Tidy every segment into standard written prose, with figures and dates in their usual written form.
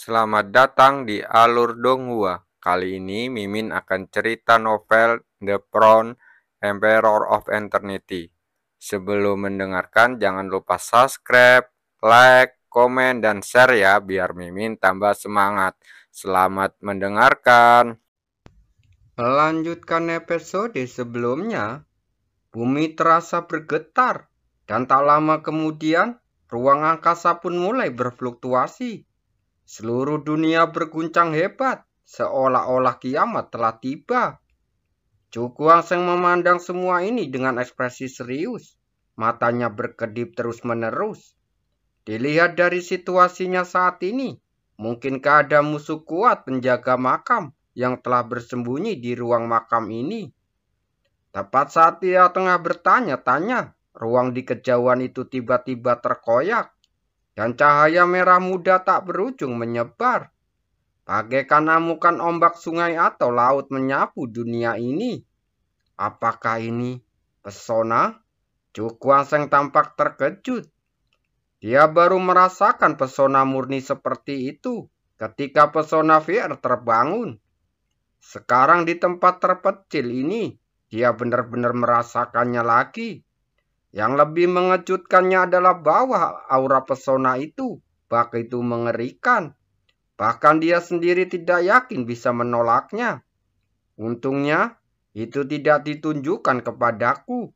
Selamat datang di Alur Donghua. Kali ini Mimin akan cerita novel The Crown, Emperor of Eternity. Sebelum mendengarkan, jangan lupa subscribe, like, komen, dan share ya, biar Mimin tambah semangat. Selamat mendengarkan. Melanjutkan episode sebelumnya, bumi terasa bergetar, dan tak lama kemudian, ruang angkasa pun mulai berfluktuasi. Seluruh dunia berguncang hebat, seolah-olah kiamat telah tiba. Chu Guangsheng memandang semua ini dengan ekspresi serius. Matanya berkedip terus-menerus. Dilihat dari situasinya saat ini, mungkinkah ada musuh kuat penjaga makam yang telah bersembunyi di ruang makam ini? Tepat saat dia tengah bertanya-tanya, ruang di kejauhan itu tiba-tiba terkoyak, dan cahaya merah muda tak berujung menyebar. Bagaikan amukan ombak sungai atau laut menyapu dunia ini. Apakah ini pesona? Chu Guangsheng tampak terkejut. Dia baru merasakan pesona murni seperti itu ketika pesona VR terbangun. Sekarang di tempat terpencil ini, dia benar-benar merasakannya lagi. Yang lebih mengejutkannya adalah bahwa aura pesona itu begitu mengerikan. Bahkan dia sendiri tidak yakin bisa menolaknya. Untungnya, itu tidak ditunjukkan kepadaku.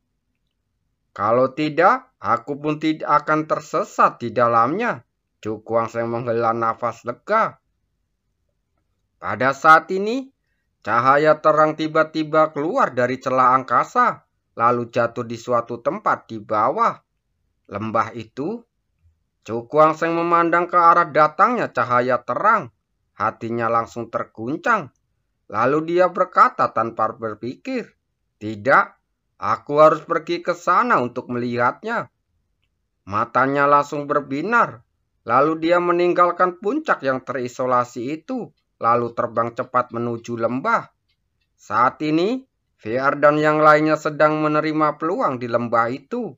Kalau tidak, aku pun tidak akan tersesat di dalamnya. Chu Guangsheng menghela nafas lega. Pada saat ini, cahaya terang tiba-tiba keluar dari celah angkasa, lalu jatuh di suatu tempat di bawah lembah itu. Chu Guangsheng memandang ke arah datangnya cahaya terang. Hatinya langsung terguncang. Lalu dia berkata tanpa berpikir, "Tidak, aku harus pergi ke sana untuk melihatnya." Matanya langsung berbinar. Lalu dia meninggalkan puncak yang terisolasi itu, lalu terbang cepat menuju lembah. Saat ini, VR dan yang lainnya sedang menerima peluang di lembah itu.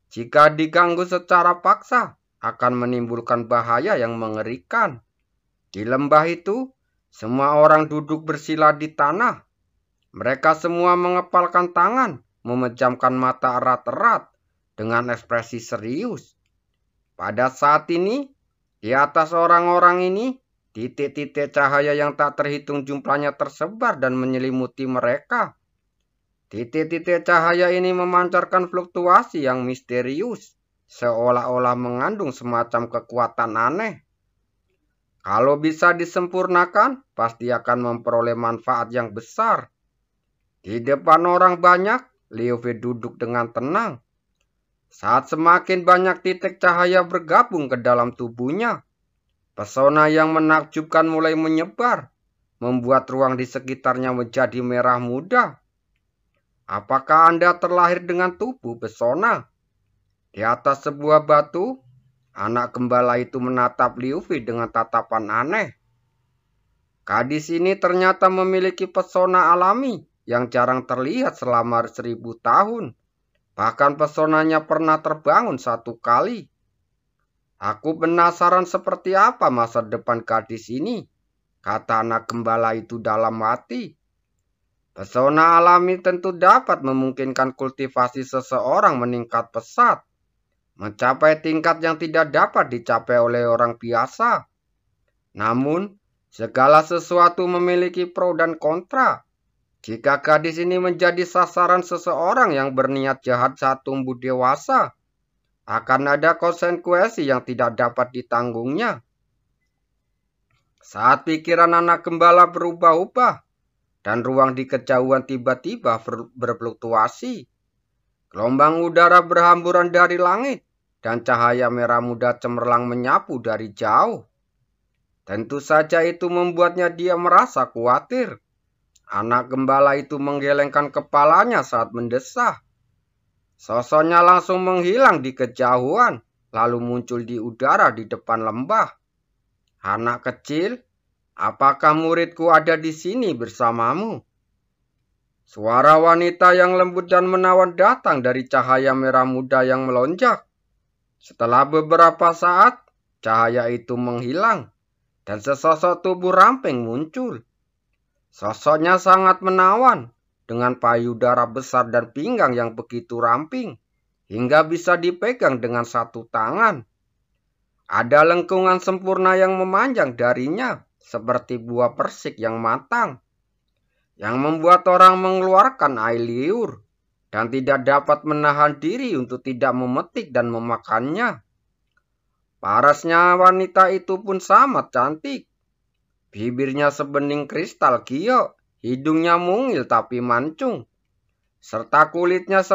Jika diganggu secara paksa, akan menimbulkan bahaya yang mengerikan. Di lembah itu, semua orang duduk bersila di tanah. Mereka semua mengepalkan tangan, memejamkan mata erat-erat dengan ekspresi serius. Pada saat ini, di atas orang-orang ini, titik-titik cahaya yang tak terhitung jumlahnya tersebar dan menyelimuti mereka. Titik-titik cahaya ini memancarkan fluktuasi yang misterius, seolah-olah mengandung semacam kekuatan aneh. Kalau bisa disempurnakan, pasti akan memperoleh manfaat yang besar. Di depan orang banyak, Liu Fei duduk dengan tenang. Saat semakin banyak titik cahaya bergabung ke dalam tubuhnya, pesona yang menakjubkan mulai menyebar, membuat ruang di sekitarnya menjadi merah muda. Apakah Anda terlahir dengan tubuh pesona? Di atas sebuah batu, anak gembala itu menatap Liu Fei dengan tatapan aneh. Gadis ini ternyata memiliki pesona alami yang jarang terlihat selama 1000 tahun. Bahkan pesonanya pernah terbangun 1 kali. Aku penasaran seperti apa masa depan gadis ini, kata anak gembala itu dalam hati. Pesona alami tentu dapat memungkinkan kultivasi seseorang meningkat pesat, mencapai tingkat yang tidak dapat dicapai oleh orang biasa. Namun, segala sesuatu memiliki pro dan kontra. Jika gadis ini menjadi sasaran seseorang yang berniat jahat saat tumbuh dewasa, akan ada konsekuensi yang tidak dapat ditanggungnya. Saat pikiran anak gembala berubah-ubah, dan ruang di kejauhan tiba-tiba berfluktuasi, gelombang udara berhamburan dari langit, dan cahaya merah muda cemerlang menyapu dari jauh. Tentu saja itu membuatnya dia merasa khawatir. Anak gembala itu menggelengkan kepalanya saat mendesah. Sosoknya langsung menghilang di kejauhan, lalu muncul di udara di depan lembah. Anak kecil, apakah muridku ada di sini bersamamu? Suara wanita yang lembut dan menawan datang dari cahaya merah muda yang melonjak. Setelah beberapa saat, cahaya itu menghilang. dan sesosok tubuh ramping muncul. Sosoknya sangat menawan, dengan payudara besar dan pinggang yang begitu ramping, hingga bisa dipegang dengan satu tangan. Ada lengkungan sempurna yang memanjang darinya, seperti buah persik yang matang, yang membuat orang mengeluarkan air liur, dan tidak dapat menahan diri untuk tidak memetik dan memakannya. Parasnya wanita itu pun sangat cantik. Bibirnya sebening kristal giok, hidungnya mungil tapi mancung, serta kulitnya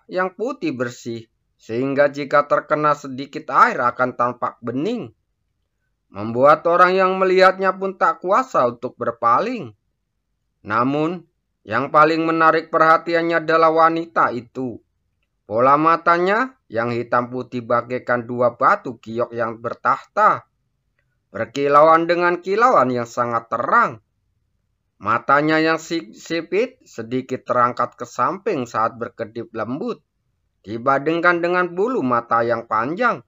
yang putih bersih, sehingga jika terkena sedikit air akan tampak bening, membuat orang yang melihatnya pun tak kuasa untuk berpaling. Namun, yang paling menarik perhatiannya adalah wanita itu. Bola matanya yang hitam putih bagaikan dua batu giok yang bertahta, berkilauan dengan kilauan yang sangat terang. Matanya yang sipit sedikit terangkat ke samping saat berkedip lembut, dibandingkan dengan bulu mata yang panjang,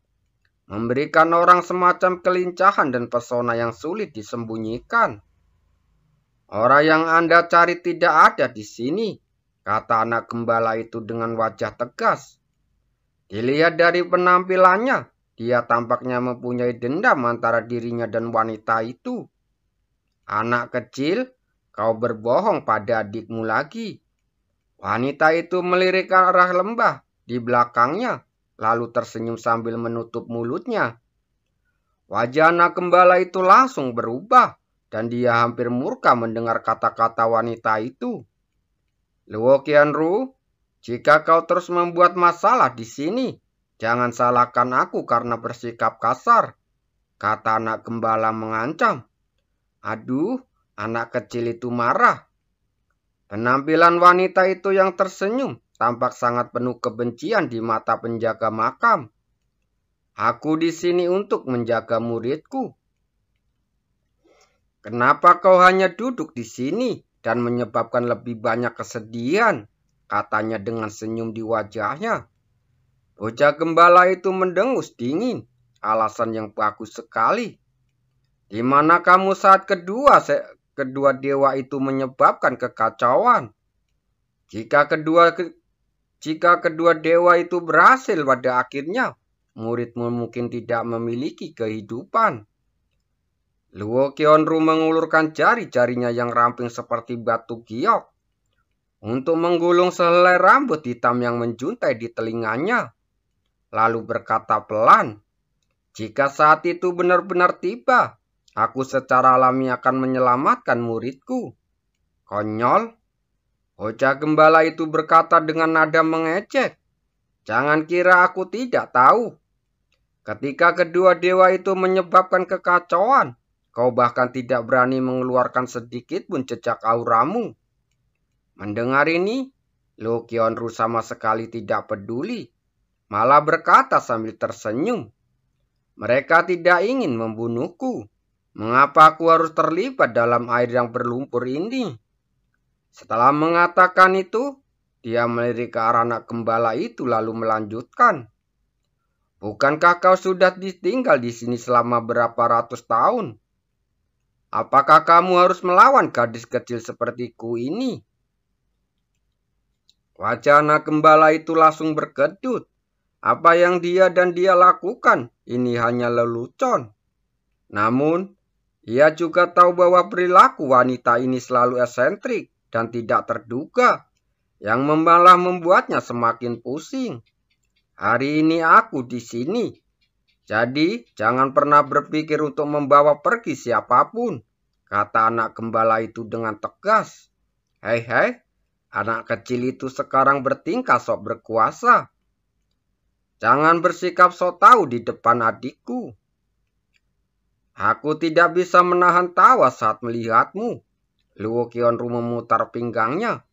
memberikan orang semacam kelincahan dan pesona yang sulit disembunyikan. Orang yang Anda cari tidak ada di sini, kata anak gembala itu dengan wajah tegas. Dilihat dari penampilannya, dia tampaknya mempunyai dendam antara dirinya dan wanita itu. Anak kecil, kau berbohong pada adikmu lagi. Wanita itu melirik ke arah lembah di belakangnya, lalu tersenyum sambil menutup mulutnya. Wajah anak gembala itu langsung berubah, dan dia hampir murka mendengar kata-kata wanita itu. Luo Qianru, jika kau terus membuat masalah di sini, jangan salahkan aku karena bersikap kasar, kata anak gembala mengancam. Aduh, anak kecil itu marah. Penampilan wanita itu yang tersenyum tampak sangat penuh kebencian di mata penjaga makam. Aku di sini untuk menjaga muridku. Kenapa kau hanya duduk di sini dan menyebabkan lebih banyak kesedihan? Katanya dengan senyum di wajahnya. Bocah gembala itu mendengus dingin. Alasan yang bagus sekali. Di mana kamu saat kedua dewa itu menyebabkan kekacauan? Jika kedua dewa itu berhasil pada akhirnya, muridmu mungkin tidak memiliki kehidupan. Luo Qianru mengulurkan jari-jarinya yang ramping seperti batu giok untuk menggulung sehelai rambut hitam yang menjuntai di telinganya, lalu berkata pelan, jika saat itu benar-benar tiba, aku secara alami akan menyelamatkan muridku. Konyol, bocah gembala itu berkata dengan nada mengejek. Jangan kira aku tidak tahu. Ketika kedua dewa itu menyebabkan kekacauan, kau bahkan tidak berani mengeluarkan sedikit pun jejak auramu. Mendengar ini, Luo Qianru sama sekali tidak peduli, malah berkata sambil tersenyum, mereka tidak ingin membunuhku. Mengapa aku harus terlibat dalam air yang berlumpur ini? Setelah mengatakan itu, dia melirik ke arah anak gembala itu lalu melanjutkan. Bukankah kau sudah tinggal di sini selama berapa ratus tahun? Apakah kamu harus melawan gadis kecil sepertiku ini? Wajah anak gembala itu langsung berkedut. Apa yang dia lakukan ini hanya lelucon. Namun, ia juga tahu bahwa perilaku wanita ini selalu eksentrik dan tidak terduga, yang malah membuatnya semakin pusing. Hari ini aku di sini. Jadi, jangan pernah berpikir untuk membawa pergi siapapun, kata anak gembala itu dengan tegas. Hei, anak kecil itu sekarang bertingkah sok berkuasa. Jangan bersikap sok tahu di depan adikku. Aku tidak bisa menahan tawa saat melihatmu. Luo Qianru memutar pinggangnya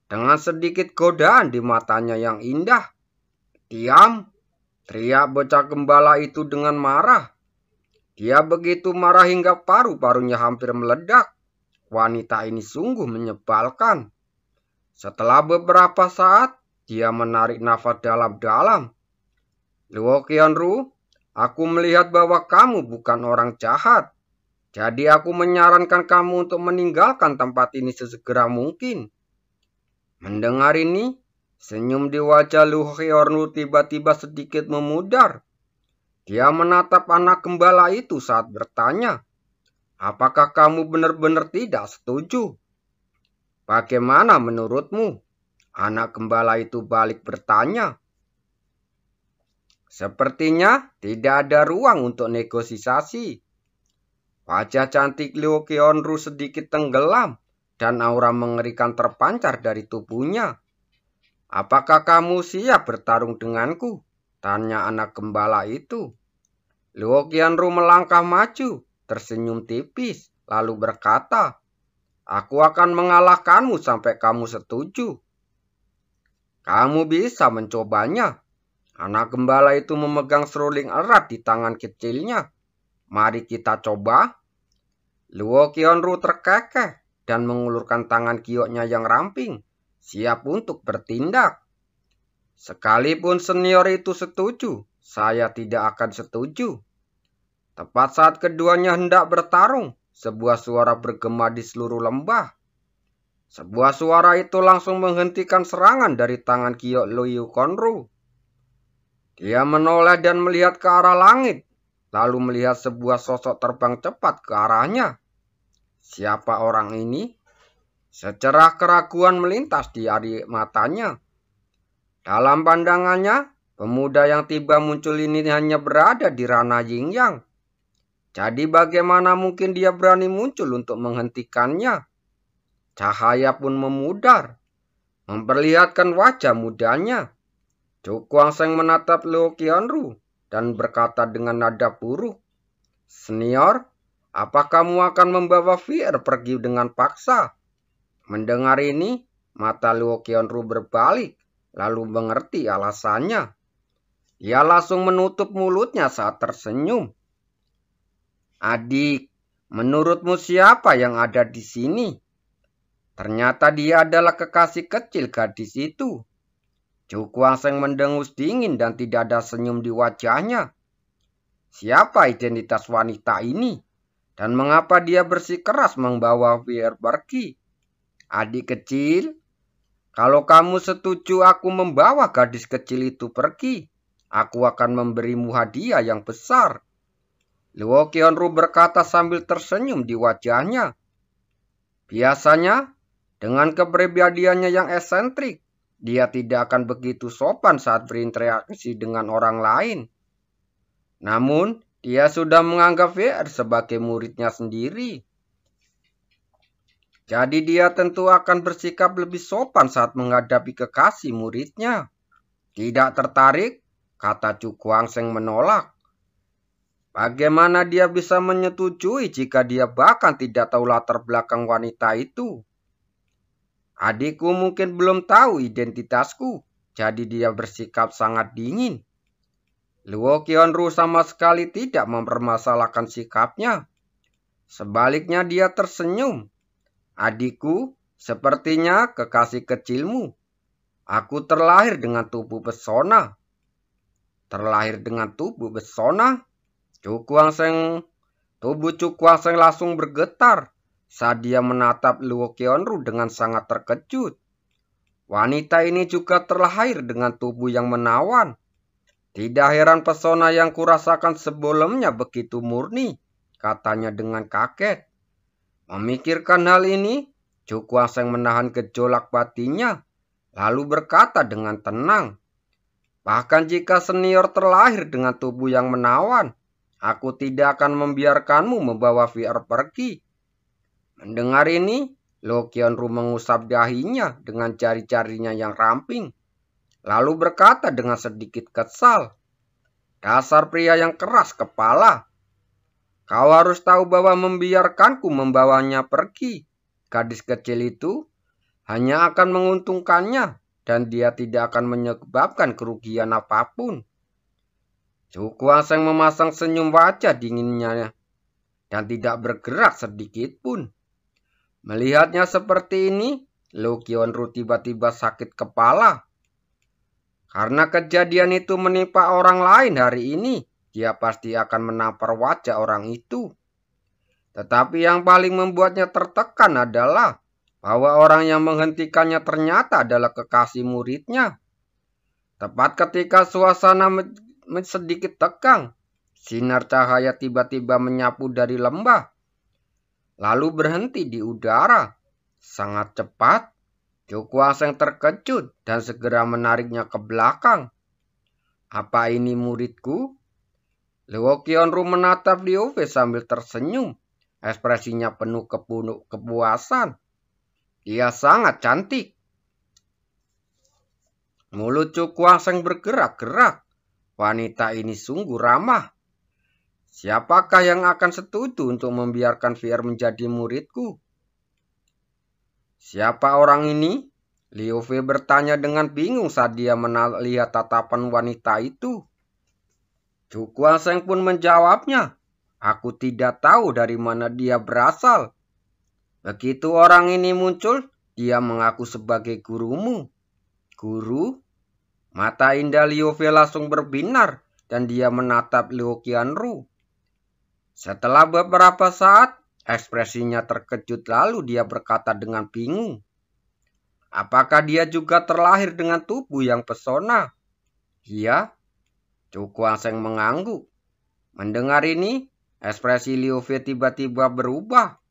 dengan sedikit godaan di matanya yang indah. Diam! Teriak bocah gembala itu dengan marah. Dia begitu marah hingga paru-parunya hampir meledak. Wanita ini sungguh menyebalkan. Setelah beberapa saat, dia menarik nafas dalam-dalam. Luo Qianru, aku melihat bahwa kamu bukan orang jahat. Jadi aku menyarankan kamu untuk meninggalkan tempat ini sesegera mungkin. Mendengar ini, senyum di wajah Lu Hyeonru tiba-tiba sedikit memudar. Dia menatap anak gembala itu saat bertanya, apakah kamu benar-benar tidak setuju? Bagaimana menurutmu? Anak gembala itu balik bertanya. Sepertinya tidak ada ruang untuk negosiasi. Wajah cantik Liu Qionru sedikit tenggelam dan aura mengerikan terpancar dari tubuhnya. Apakah kamu siap bertarung denganku? Tanya anak gembala itu. Liu Qionru melangkah maju, tersenyum tipis, lalu berkata, aku akan mengalahkanmu sampai kamu setuju. Kamu bisa mencobanya. Anak gembala itu memegang seruling erat di tangan kecilnya. Mari kita coba. Luo Qionru terkekeh dan mengulurkan tangan kioknya yang ramping, siap untuk bertindak. Sekalipun senior itu setuju, saya tidak akan setuju. Tepat saat keduanya hendak bertarung, sebuah suara bergema di seluruh lembah. Sebuah suara itu langsung menghentikan serangan dari tangan kiok Liu Qionru. Dia menoleh dan melihat ke arah langit, lalu melihat sebuah sosok terbang cepat ke arahnya. Siapa orang ini? Secerah keraguan melintas di air matanya. Dalam pandangannya, pemuda yang tiba muncul ini hanya berada di ranah Yin Yang. Jadi bagaimana mungkin dia berani muncul untuk menghentikannya? Cahaya pun memudar, memperlihatkan wajah mudanya. Chu Guangsheng menatap Liu Qionru dan berkata dengan nada buruk, senior, apa kamu akan membawa Vier pergi dengan paksa? Mendengar ini, mata Liu Qionru berbalik, lalu mengerti alasannya. Ia langsung menutup mulutnya saat tersenyum. Adik, menurutmu siapa yang ada di sini? Ternyata dia adalah kekasih kecil gadis itu. Chu Guangsheng mendengus dingin dan tidak ada senyum di wajahnya. Siapa identitas wanita ini? Dan mengapa dia bersikeras membawa Vier pergi? Adik kecil, kalau kamu setuju aku membawa gadis kecil itu pergi, aku akan memberimu hadiah yang besar. Luo Qionru berkata sambil tersenyum di wajahnya. Biasanya, dengan kepribadiannya yang esentrik, dia tidak akan begitu sopan saat berinteraksi dengan orang lain. Namun, dia sudah menganggap Vier sebagai muridnya sendiri. Jadi dia tentu akan bersikap lebih sopan saat menghadapi kekasih muridnya. Tidak tertarik, kata Chu Guangsheng menolak. Bagaimana dia bisa menyetujui jika dia bahkan tidak tahu latar belakang wanita itu? Adikku mungkin belum tahu identitasku, jadi dia bersikap sangat dingin. Luo Qionru sama sekali tidak mempermasalahkan sikapnya. Sebaliknya dia tersenyum. Adikku, sepertinya kekasih kecilmu. Aku terlahir dengan tubuh pesona. Terlahir dengan tubuh pesona? Tubuh Chu Guangsheng langsung bergetar saat dia menatap Luo Qionru dengan sangat terkejut. Wanita ini juga terlahir dengan tubuh yang menawan. Tidak heran pesona yang kurasakan sebelumnya begitu murni, katanya dengan kaget. Memikirkan hal ini, Chu Guangsheng menahan gejolak batinnya, lalu berkata dengan tenang, bahkan jika senior terlahir dengan tubuh yang menawan, aku tidak akan membiarkanmu membawa Vier pergi. Mendengar ini, Luo Qionru mengusap dahinya dengan jari-jarinya yang ramping, lalu berkata dengan sedikit kesal, dasar pria yang keras kepala. Kau harus tahu bahwa membiarkanku membawanya pergi, gadis kecil itu hanya akan menguntungkannya dan dia tidak akan menyebabkan kerugian apapun. Chu Guangsheng memasang senyum wajah dinginnya dan tidak bergerak sedikit pun. Melihatnya seperti ini, Liu Qionru tiba-tiba sakit kepala. Karena kejadian itu menimpa orang lain hari ini, dia pasti akan menampar wajah orang itu. Tetapi yang paling membuatnya tertekan adalah bahwa orang yang menghentikannya ternyata adalah kekasih muridnya. Tepat ketika suasana sedikit tegang, sinar cahaya tiba-tiba menyapu dari lembah, lalu berhenti di udara. Sangat cepat, Chukwuanseng terkejut dan segera menariknya ke belakang. Apa ini muridku? Luo Qianru menatap Liu Fei sambil tersenyum. Ekspresinya penuh kepuasan. Dia sangat cantik. Mulut Chukwuanseng bergerak-gerak. Wanita ini sungguh ramah. Siapakah yang akan setuju untuk membiarkan Vier menjadi muridku? Siapa orang ini? Liu Fei bertanya dengan bingung saat dia melihat tatapan wanita itu. Chukwuanseng pun menjawabnya. Aku tidak tahu dari mana dia berasal. Begitu orang ini muncul, dia mengaku sebagai gurumu. Guru? Mata indah Liu Fei langsung berbinar dan dia menatap Luo Qianru. Setelah beberapa saat, ekspresinya terkejut lalu dia berkata dengan bingung. Apakah dia juga terlahir dengan tubuh yang pesona? Iya. Chukwuanseng mengangguk. Mendengar ini, ekspresi Liu Fei tiba-tiba berubah.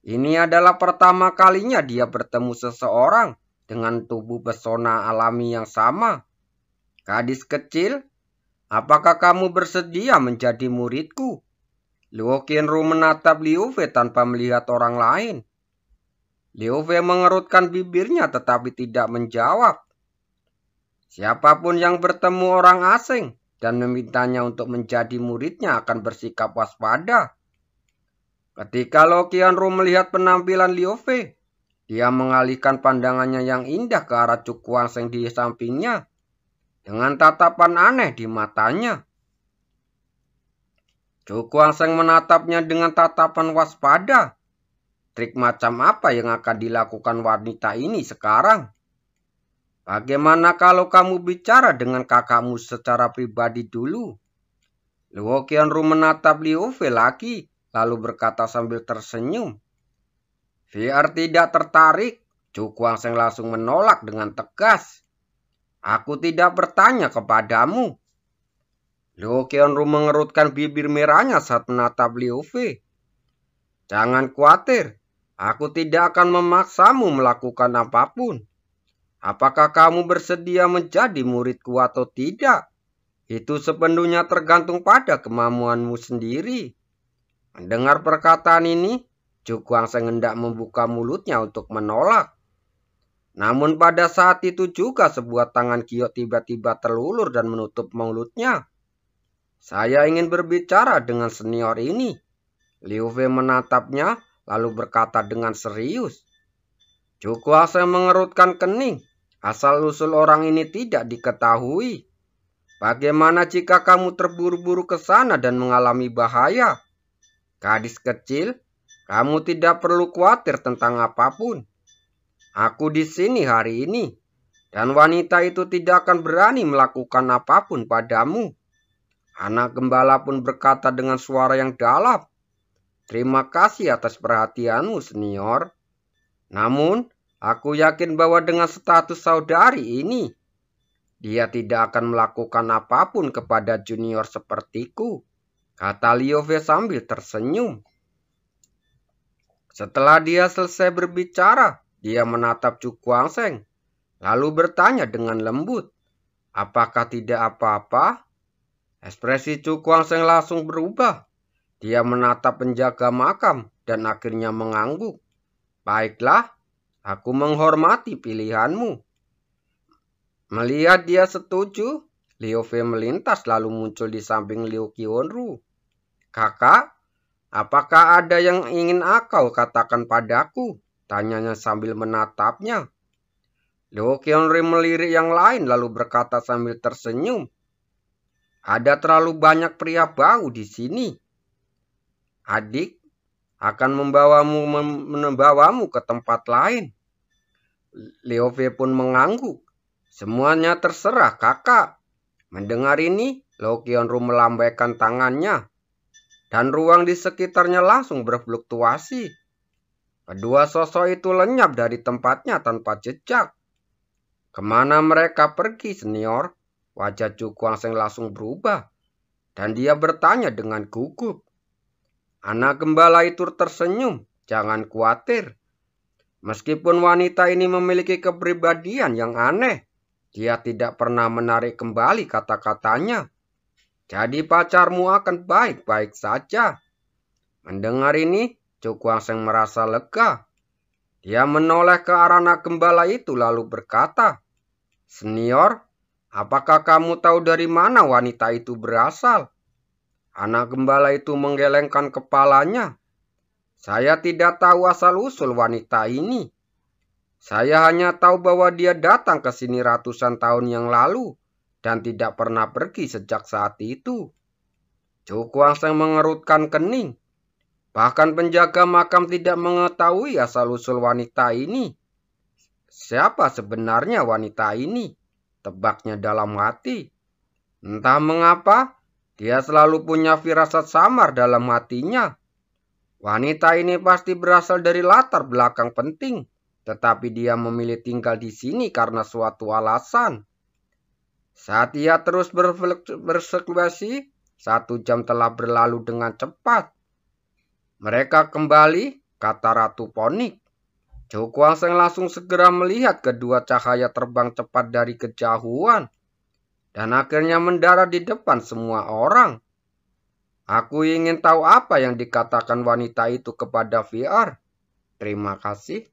Ini adalah pertama kalinya dia bertemu seseorang dengan tubuh pesona alami yang sama. Gadis kecil, apakah kamu bersedia menjadi muridku? Luo Qianru menatap Liu Fei tanpa melihat orang lain. Liu Fei mengerutkan bibirnya tetapi tidak menjawab. Siapapun yang bertemu orang asing dan memintanya untuk menjadi muridnya akan bersikap waspada. Ketika Luo Qianru melihat penampilan Liu Fei, dia mengalihkan pandangannya yang indah ke arah Chukwuanseng di sampingnya dengan tatapan aneh di matanya. Chukwuanseng menatapnya dengan tatapan waspada. Trik macam apa yang akan dilakukan wanita ini sekarang? Bagaimana kalau kamu bicara dengan kakakmu secara pribadi dulu? Luo Qianru menatap Liu Fei lagi, lalu berkata sambil tersenyum. Vier tidak tertarik. Chukwuanseng langsung menolak dengan tegas. Aku tidak bertanya kepadamu. Luo Qianru mengerutkan bibir merahnya saat menatap Liu Fei. Jangan khawatir, aku tidak akan memaksamu melakukan apapun. Apakah kamu bersedia menjadi muridku atau tidak? Itu sepenuhnya tergantung pada kemampuanmu sendiri. Mendengar perkataan ini, Chukwuanseng hendak membuka mulutnya untuk menolak. Namun pada saat itu juga sebuah tangan giok tiba-tiba terulur dan menutup mulutnya. Saya ingin berbicara dengan senior ini. Liu Fei menatapnya lalu berkata dengan serius. Chukwuanseng mengerutkan kening. Asal-usul orang ini tidak diketahui. Bagaimana jika kamu terburu-buru ke sana dan mengalami bahaya? Gadis kecil, kamu tidak perlu khawatir tentang apapun. Aku di sini hari ini, dan wanita itu tidak akan berani melakukan apapun padamu. Anak gembala pun berkata dengan suara yang dalam. Terima kasih atas perhatianmu, senior. Namun, aku yakin bahwa dengan status saudari ini, dia tidak akan melakukan apapun kepada junior sepertiku, kata Liu Fei sambil tersenyum. Setelah dia selesai berbicara, dia menatap Chukwuanseng, lalu bertanya dengan lembut, apakah tidak apa-apa? Ekspresi Chukwuanseng langsung berubah. Dia menatap penjaga makam dan akhirnya mengangguk. Baiklah, aku menghormati pilihanmu. Melihat dia setuju, Liu Fei melintas lalu muncul di samping Luo Qianru. Kakak, apakah ada yang ingin kau katakan padaku? Tanyanya sambil menatapnya. Luo Qianru melirik yang lain lalu berkata sambil tersenyum. Ada terlalu banyak pria bau di sini. Adik akan membawamu ke tempat lain. Liu Fei pun mengangguk. Semuanya terserah kakak. Mendengar ini, Luo Qianru melambaikan tangannya. dan ruang di sekitarnya langsung berfluktuasi. Kedua sosok itu lenyap dari tempatnya tanpa jejak. Kemana mereka pergi, senior? Wajah Chu Guangsheng langsung berubah, dan dia bertanya dengan gugup. Anak gembala itu tersenyum. Jangan khawatir. Meskipun wanita ini memiliki kepribadian yang aneh, dia tidak pernah menarik kembali kata-katanya. Jadi pacarmu akan baik-baik saja. Mendengar ini, Chu Guangsheng merasa lega. Dia menoleh ke arah anak gembala itu lalu berkata, "Senior, apakah kamu tahu dari mana wanita itu berasal?" Anak gembala itu menggelengkan kepalanya. "Saya tidak tahu asal-usul wanita ini. Saya hanya tahu bahwa dia datang ke sini ratusan tahun yang lalu dan tidak pernah pergi sejak saat itu." Chu Guangsheng mengerutkan kening. Bahkan penjaga makam tidak mengetahui asal-usul wanita ini. Siapa sebenarnya wanita ini? Tebaknya dalam hati. Entah mengapa, dia selalu punya firasat samar dalam hatinya. Wanita ini pasti berasal dari latar belakang penting, tetapi dia memilih tinggal di sini karena suatu alasan. Saat ia terus berspekulasi, 1 jam telah berlalu dengan cepat. "Mereka kembali," kata Ratu Ponik. Chu Guangsheng langsung segera melihat kedua cahaya terbang cepat dari kejauhan dan akhirnya mendarat di depan semua orang. Aku ingin tahu apa yang dikatakan wanita itu kepada VR. Terima kasih.